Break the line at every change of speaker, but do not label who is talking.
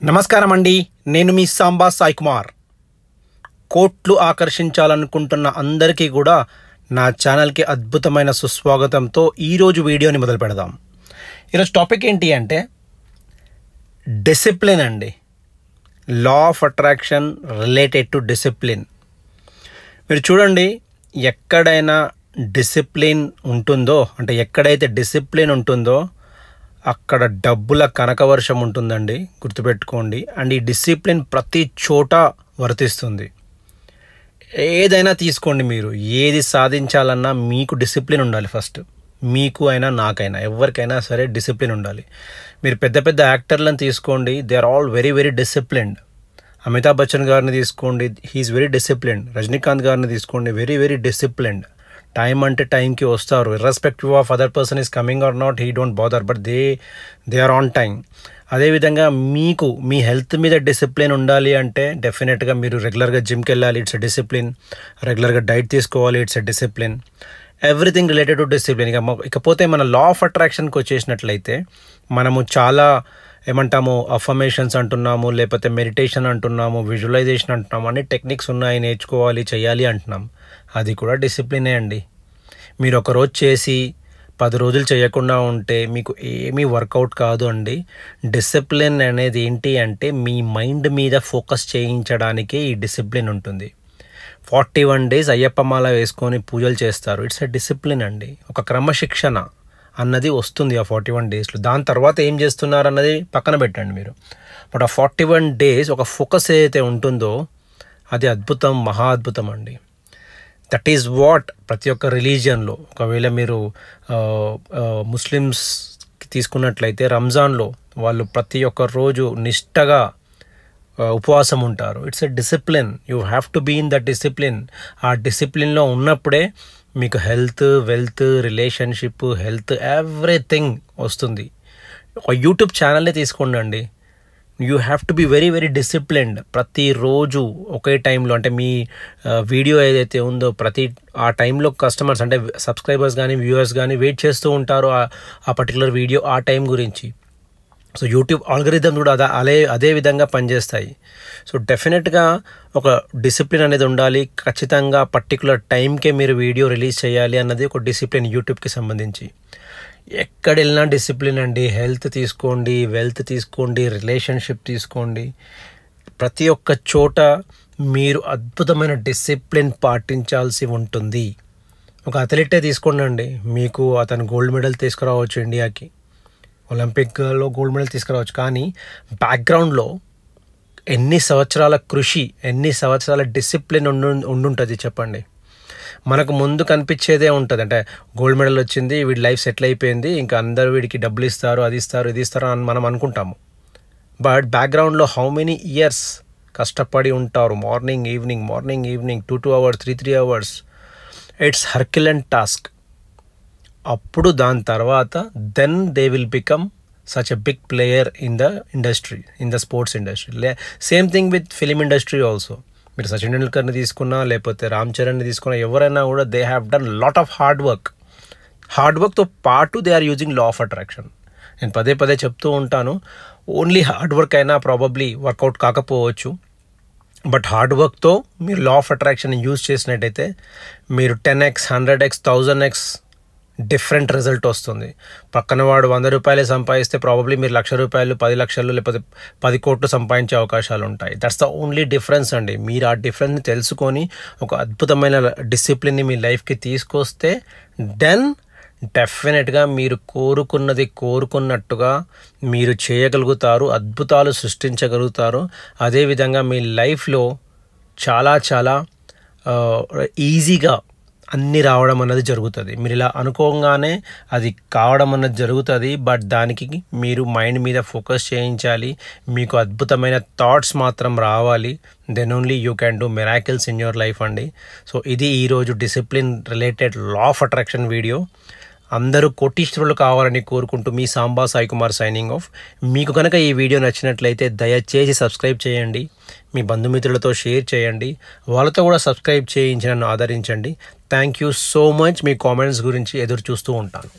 నమస్కారం అండి, నేను మీ సాంబా సాయి కుమార్. కోట్లు ఆకర్షించాలనుకుంటున్న అందరికీ కూడా నా ఛానల్కి అద్భుతమైన సుస్వాగతంతో ఈరోజు వీడియోని మొదలు పెడదాం. ఈరోజు టాపిక్ ఏంటి అంటే డిసిప్లిన్ అండి. లా of attraction related to discipline. మీరు చూడండి, ఎక్కడైనా డిసిప్లిన్ ఉంటుందో, అంటే ఎక్కడైతే డిసిప్లిన్ ఉంటుందో అక్కడ డబ్బుల కనకవర్షం ఉంటుందండి, గుర్తుపెట్టుకోండి. అండ్ ఈ డిసిప్లిన్ ప్రతి చోట వర్తిస్తుంది. ఏదైనా తీసుకోండి, మీరు ఏది సాధించాలన్నా మీకు డిసిప్లిన్ ఉండాలి. ఫస్ట్ మీకు అయినా నాకైనా ఎవరికైనా సరే డిసిప్లిన్ ఉండాలి. మీరు పెద్ద పెద్ద యాక్టర్లను తీసుకోండి, they are all very very disciplined. Amitabh Bachchan గారిని తీసుకోండి, హీఈస్ వెరీ డిసిప్లిన్డ్. రజనీకాంత్ గారిని తీసుకోండి, వెరీ వెరీ డిసిప్లిన్డ్. టైం అంటే టైంకి వస్తారు, irrespective of other person is coming or not, he don't bother, but they are on time. అదేవిధంగా మీకు మీ హెల్త్ మీద డిసిప్లిన్ ఉండాలి అంటే డెఫినెట్గా మీరు రెగ్యులర్గా జిమ్కి వెళ్ళాలి, ఇట్స్ ఎ డిసిప్లిన్. రెగ్యులర్గా డైట్ తీసుకోవాలి, it's a discipline. Everything related to discipline. ఇకపోతే మన లా ఆఫ్ అట్రాక్షన్కి వచ్చేసినట్లయితే మనము చాలా ఏమంటాము, అఫర్మేషన్స్ అంటున్నాము, లేకపోతే మెడిటేషన్ అంటున్నాము, విజువలైజేషన్ అంటున్నాము, అన్ని టెక్నిక్స్ ఉన్నాయి, నేర్చుకోవాలి, చేయాలి అంటున్నాం. అది కూడా డిసిప్లినే అండి. మీరు ఒకరోజు చేసి 10 రోజులు చేయకుండా ఉంటే మీకు ఏమీ వర్కౌట్ కాదు అండి. డిసిప్లిన్ అనేది ఏంటి అంటే మీ మైండ్ మీద ఫోకస్ చేయించడానికే ఈ డిసిప్లిన్ ఉంటుంది. 41 days అయ్యప్పమాల వేసుకొని పూజలు చేస్తారు, ఇట్స్ ఎ డిసిప్లిన్ అండి. ఒక క్రమశిక్షణ అన్నది వస్తుంది ఆ 41 daysలో. దాని తర్వాత ఏం చేస్తున్నారు అన్నది పక్కన పెట్టండి మీరు. బట్ ఆ 41 days ఒక ఫోకస్ ఏదైతే ఉంటుందో అది అద్భుతం, మహా అద్భుతం అండి. దట్ ఈజ్ వాట్ ప్రతి ఒక్క రిలీజియన్లో, ఒకవేళ మీరు ముస్లిమ్స్ తీసుకున్నట్లయితే రంజాన్లో వాళ్ళు ప్రతి ఒక్క రోజు నిష్టగా ఉపవాసం ఉంటారు. It's a discipline. You have to be in that discipline. ఆ డిసిప్లిన్లో ఉన్నప్పుడే మీకు health, wealth, relationship, health, everything వస్తుంది. ఒక యూట్యూబ్ ఛానల్నే తీసుకోండి అండి, you have to be very very disciplined. ప్రతిరోజు ఒకే టైంలో, అంటే మీ వీడియో ఏదైతే ఉందో ఆ టైంలో కస్టమర్స్ అంటే సబ్స్క్రైబర్స్ కానీ వ్యూవర్స్ కానీ వెయిట్ చేస్తూ ఉంటారు ఆ పర్టికులర్ వీడియో ఆ టైం గురించి. సో యూట్యూబ్ ఆల్గరిథం కూడా అదే విధంగా పనిచేస్తాయి. సో డెఫినెట్గా ఒక డిసిప్లిన్ అనేది ఉండాలి. ఖచ్చితంగా పర్టికులర్ టైంకే మీరు వీడియో రిలీజ్ చేయాలి అన్నది ఒక డిసిప్లిన్ యూట్యూబ్కి సంబంధించి. ఎక్కడ వెళ్ళినా డిసిప్లిన్ అండి. హెల్త్ తీసుకోండి, వెల్త్ తీసుకోండి, రిలేషన్షిప్ తీసుకోండి, ప్రతి ఒక్క చోట మీరు అద్భుతమైన డిసిప్లిన్ పాటించాల్సి ఉంటుంది. ఒక అథ్లెటే తీసుకోండి అండి, మీకు అతను గోల్డ్ మెడల్ తీసుకురావచ్చు, ఇండియాకి ఒలింపిక్లో గోల్డ్ మెడల్ తీసుకురావచ్చు, కానీ బ్యాక్గ్రౌండ్లో ఎన్ని సంవత్సరాల కృషి, ఎన్ని సంవత్సరాల డిసిప్లిన్ ఉండుంటుంది చెప్పండి. మనకు ముందు కనిపించేదే ఉంటుంది, అంటే గోల్డ్ మెడల్ వచ్చింది, వీడి లైఫ్ సెటిల్ అయిపోయింది, ఇంకా అందరూ వీడికి డబ్బులు ఇస్తారు, అది ఇస్తారు, ఇది ఇస్తారు అని మనం అనుకుంటాము. బట్ బ్యాక్గ్రౌండ్లో హౌ మెనీ ఇయర్స్ కష్టపడి ఉంటారు. Morning evening 2 hours 3 hours. It's herculean task. అప్పుడు దాని తర్వాత then they will become such a big player in the industry, in the sports industry. Same thing with film industry also. మీరు సచిన్ టెండూల్కర్ని తీసుకున్నా, లేకపోతే రామ్ చరణ్ని తీసుకున్నా, ఎవరైనా కూడా they have done lot of hard వర్క్తో పాటు they are using law of attraction. నేను పదే చెప్తూ ఉంటాను, ఓన్లీ హార్డ్ వర్క్ అయినా ప్రాబబ్లీ వర్కౌట్ కాకపోవచ్చు, బట్ హార్డ్ వర్క్తో మీరు లా ఆఫ్ అట్రాక్షన్ యూజ్ చేసినట్టయితే మీరు 10x 100x 1000x different result వస్తుంది. పక్కన వాడు 100 రూపాయలే సంపాదిస్తే ప్రాబబ్లీ మీరు 1,00,000 రూపాయలు, 10 లక్షలు, లేకపోతే 10 కోట్లు సంపాదించే అవకాశాలు ఉంటాయి. దట్స్ ద ఓన్లీ డిఫరెన్స్ అండి. మీరు ఆ డిఫరెన్స్ని తెలుసుకొని ఒక అద్భుతమైన డిసిప్లిన్ని మీ లైఫ్కి తీసుకొస్తే దెన్ డెఫినెట్గా మీరు కోరుకున్నట్టుగా మీరు చేయగలుగుతారు, అద్భుతాలు సృష్టించగలుగుతారు. అదేవిధంగా మీ లైఫ్లో చాలా చాలా ఈజీగా అన్నీ రావడం అన్నది జరుగుతుంది. మీరు ఇలా అనుకోగానే అది కావడం అన్నది జరుగుతుంది. బట్ దానికి మీరు మైండ్ మీద ఫోకస్ చేయించాలి, మీకు అద్భుతమైన థాట్స్ మాత్రం రావాలి. Then only you can do miracles in your life అండి. సో ఇది ఈరోజు discipline related law of attraction video. అందరూ కోటీశ్వరులు కావాలని కోరుకుంటూ మీ సాంబా సాయి కుమార్ సైనింగ్ ఆఫ్. మీకు కనుక ఈ వీడియో నచ్చినట్లయితే దయచేసి సబ్స్క్రైబ్ చేయండి, మీ బంధుమిత్రులతో షేర్ చేయండి, వాళ్ళతో కూడా సబ్స్క్రైబ్ చేయించి నన్ను ఆదరించండి. Thank you so much. Me comments గురించి ఎదురు చూస్తూ ఉంటాను.